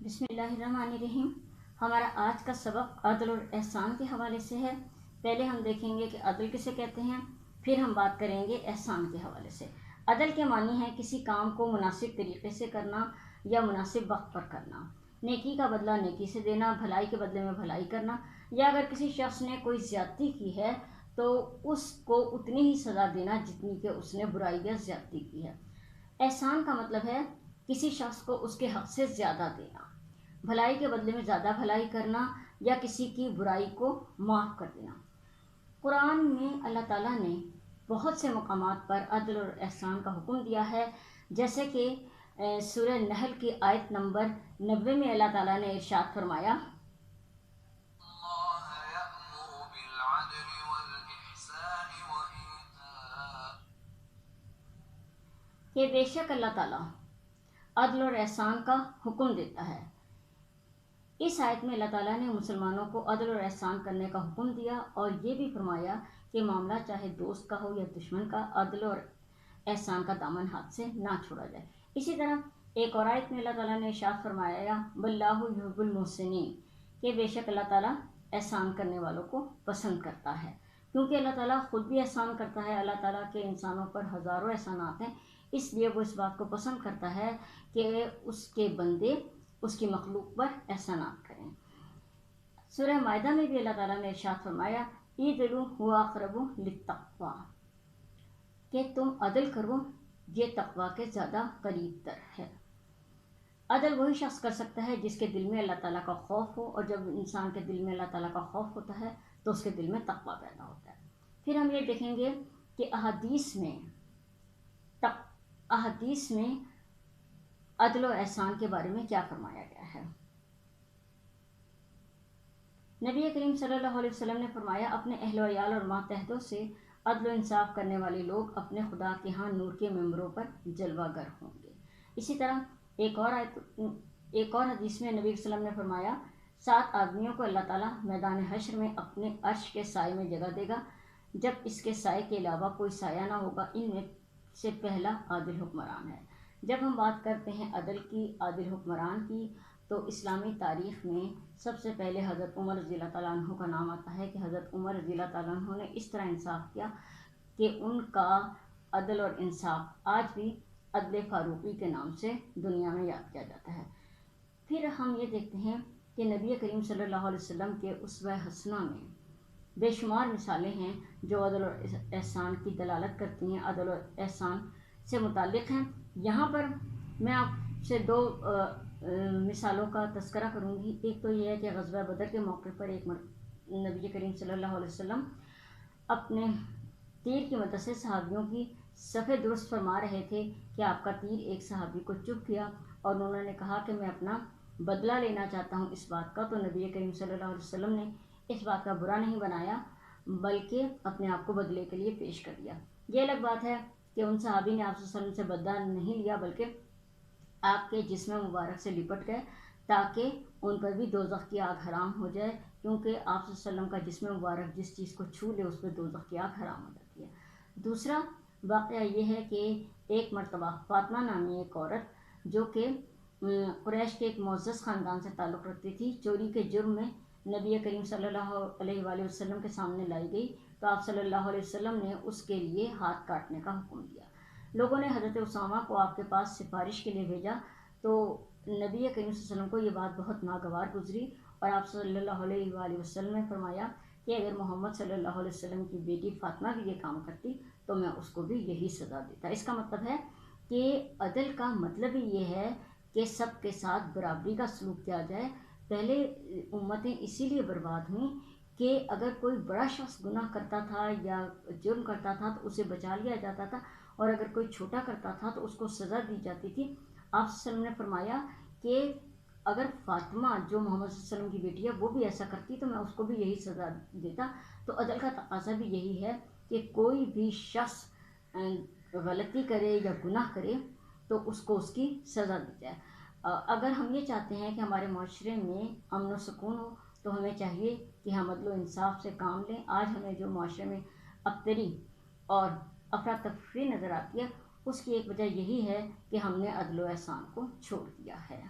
بسم اللہ الرحمن الرحیم۔ ہمارا آج کا سبق عدل اور احسان کے حوالے سے ہے۔ پہلے ہم دیکھیں گے کہ عدل کسے کہتے ہیں، پھر ہم بات کریں گے احسان کے حوالے سے۔ عدل کے معنی ہے کسی کام کو مناسب طریقے سے کرنا یا مناسب وقت پر کرنا، نیکی کا بدلہ نیکی سے دینا، بھلائی کے بدلے میں بھلائی کرنا، یا اگر کسی شخص نے کوئی زیادتی کی ہے تو اس کو اتنی ہی سزا دینا جتنی کہ اس نے برائی یا زیادتی کی ہے۔ احسان کا مطلب ہے کسی شخص کو اس کے حق سے زیادہ دینا، بھلائی کے بدلے میں زیادہ بھلائی کرنا، یا کسی کی برائی کو معاف کر دینا۔ قرآن میں اللہ تعالیٰ نے بہت سے مقامات پر عدل اور احسان کا حکم دیا ہے، جیسے کہ سورہ نحل کی آیت نمبر 90 میں اللہ تعالیٰ نے ارشاد فرمایا کہ بے شک اللہ تعالیٰ عدل اور احسان کا حکم دیتا ہے۔ اس آیت میں اللہ تعالیٰ نے مسلمانوں کو عدل اور احسان کرنے کا حکم دیا، اور یہ بھی فرمایا کہ معاملہ چاہے دوست کا ہو یا دشمن کا، عدل اور احسان کا دامن ہاتھ سے نہ چھوڑا جائے۔ اسی طرح ایک اور آیت میں اللہ تعالیٰ نے ارشاد فرمایا واللہ یحب المحسنین، کہ بے شک اللہ تعالیٰ احسان کرنے والوں کو پسند کرتا ہے، کیونکہ اللہ تعالیٰ خود بھی احسان کرتا ہے۔ اللہ تعالیٰ کے انسانوں پر ہزاروں احسانات ہیں، اس لیے وہ اس بات کو پسند کرتا ہے کہ اس کے بندے اس کی مخلوق پر احسانات کریں۔ سورہ مائدہ میں بھی اللہ تعالیٰ نے ارشاد فرمایا اعدلوا هو اقرب للتقوی، کہ تم عدل کرو، یہ تقوی کے زیادہ قریب تر ہے۔ عدل وہی شخص کر سکتا ہے جس کے دل میں اللہ تعالیٰ کا خوف ہو، اور جب انسان کے دل میں اللہ تعالیٰ کا خوف ہوتا ہے تو اس کے دل میں تقوی پیدا ہوتا ہے۔ پھر ہم یہ دیکھیں گے کہ احادیث میں عدل و احسان کے بارے میں کیا فرمایا گیا ہے۔ نبی کریم صلی اللہ علیہ وسلم نے فرمایا اپنے اہل و عیال اور ماتحتوں سے عدل و انصاف کرنے والے لوگ اپنے خدا کے ہاں نور کے ممبروں پر جلوہ گر ہوں گے۔ اسی طرح ایک اور حدیث میں نبی صلی اللہ علیہ وسلم نے فرمایا 7 آدمیوں کو اللہ تعالیٰ میدان حشر میں اپنے عرش کے سائے میں جگہ دے گا، جب اس کے سائے کے علاوہ کوئی سایہ نہ ہوگا۔ ان میں سے پہلا عادل حکمران ہے۔ جب ہم بات کرتے ہیں عدل کی، عادل حکمران کی، تو اسلامی تاریخ میں سب سے پہلے حضرت عمر رضی اللہ تعالیٰ عنہ کا نام آتا ہے، کہ حضرت عمر رضی اللہ تعالیٰ عنہ نے اس طرح انصاف کیا کہ ان کا عدل اور انصاف آج بھی عدل فاروقی کے نام سے دنیا میں یاد کیا جاتا ہے۔ پھر ہم یہ دیکھتے ہیں کہ نبی کریم صلی اللہ علیہ وسلم کے اسوہ حسنہ میں بے شمار مثالیں ہیں جو عدل اور احسان کی دلالت کرتی ہیں، عدل اور احسان سے متعلق ہیں۔ یہاں پر میں آپ سے 2 مثالوں کا تذکرہ کروں گی۔ ایک تو یہ ہے کہ غزوہ بدر کے موقع پر ایک نبی کریم صلی اللہ علیہ وسلم اپنے تیر کی مدد سے صحابیوں کی صفیں درست فرما رہے تھے کہ آپ کا تیر ایک صحابی کو چبھ گیا، اور انہوں نے کہا کہ میں اپنا بدلہ لینا چاہتا ہوں اس بات کا۔ تو نبی کریم صلی اللہ علیہ وسلم نے اس بات کا برا نہیں بنایا، بلکہ اپنے آپ کو بدلے کے لیے پیش کر دیا۔ یہ الگ بات ہے کہ ان صحابی نے آپ صلی اللہ علیہ وسلم سے بدلہ نہیں لیا، بلکہ آپ کے جسم مبارک سے لپٹ گئے تاکہ ان پر بھی دوزخ کی آگ حرام ہو جائے، کیونکہ آپ صلی اللہ علیہ وسلم کا جسم مبارک جس چیز کو چھو لے اس پہ دوزخ کی آگ حرام ہو جاتی ہے۔ دوسرا واقعہ یہ ہے کہ ایک مرتبہ فاطمہ نامی ایک عورت جو کہ قریش کے ایک معزز خاندان سے تعلق رکھتی تھی، چوری کے جرم میں نبی کریم صلی اللہ علیہ وآلہ وسلم کے سامنے لائی گئی، تو آپ صلی اللہ علیہ وسلم نے اس کے لیے ہاتھ کاٹنے کا حکم دیا۔ لوگوں نے حضرت اسامہ کو آپ کے پاس سفارش کے لیے بھیجا، تو نبی کریم صلی اللہ علیہ وسلم کو یہ بات بہت ناگوار گزری، اور آپ صلی اللہ علیہ وآلہ وسلم نے فرمایا کہ اگر محمد صلی اللہ علیہ وسلم کی بیٹی فاطمہ بھی یہ کام کرتی تو میں اس کو بھی یہی سزا دیتا۔ اس کا مطلب ہے کہ عدل کا مطلب ہی یہ ہے کہ سب کے ساتھ برابری کا سلوک کیا جائے۔ پہلے امتیں اسی لیے برباد ہوئیں کہ اگر کوئی بڑا شخص گناہ کرتا تھا یا جرم کرتا تھا تو اسے بچا لیا جاتا تھا، اور اگر کوئی چھوٹا کرتا تھا تو اس کو سزا دی جاتی تھی۔ آپ صلی اللہ علیہ وسلم نے فرمایا کہ اگر فاطمہ جو محمد صلی اللہ علیہ وسلم کی بیٹی ہے وہ بھی ایسا کرتی تو میں اس کو بھی یہی سزا دیتا۔ تو عدل کا تقاضا بھی یہی ہے کہ کوئی بھی شخص غلطی کرے یا گناہ کرے تو اس کو اس کی سزا دی جائے۔ اگر ہم یہ چاہتے ہیں کہ ہمارے معاشرے میں امن و سکون ہو تو ہمیں چاہیے کہ ہم عدل و انصاف سے کام لیں۔ آج ہمیں جو معاشرے میں ابتری اور افراتفری نظر آتی ہے، اس کی ایک وجہ یہی ہے کہ ہم نے عدل و احسان کو چھوڑ دیا ہے۔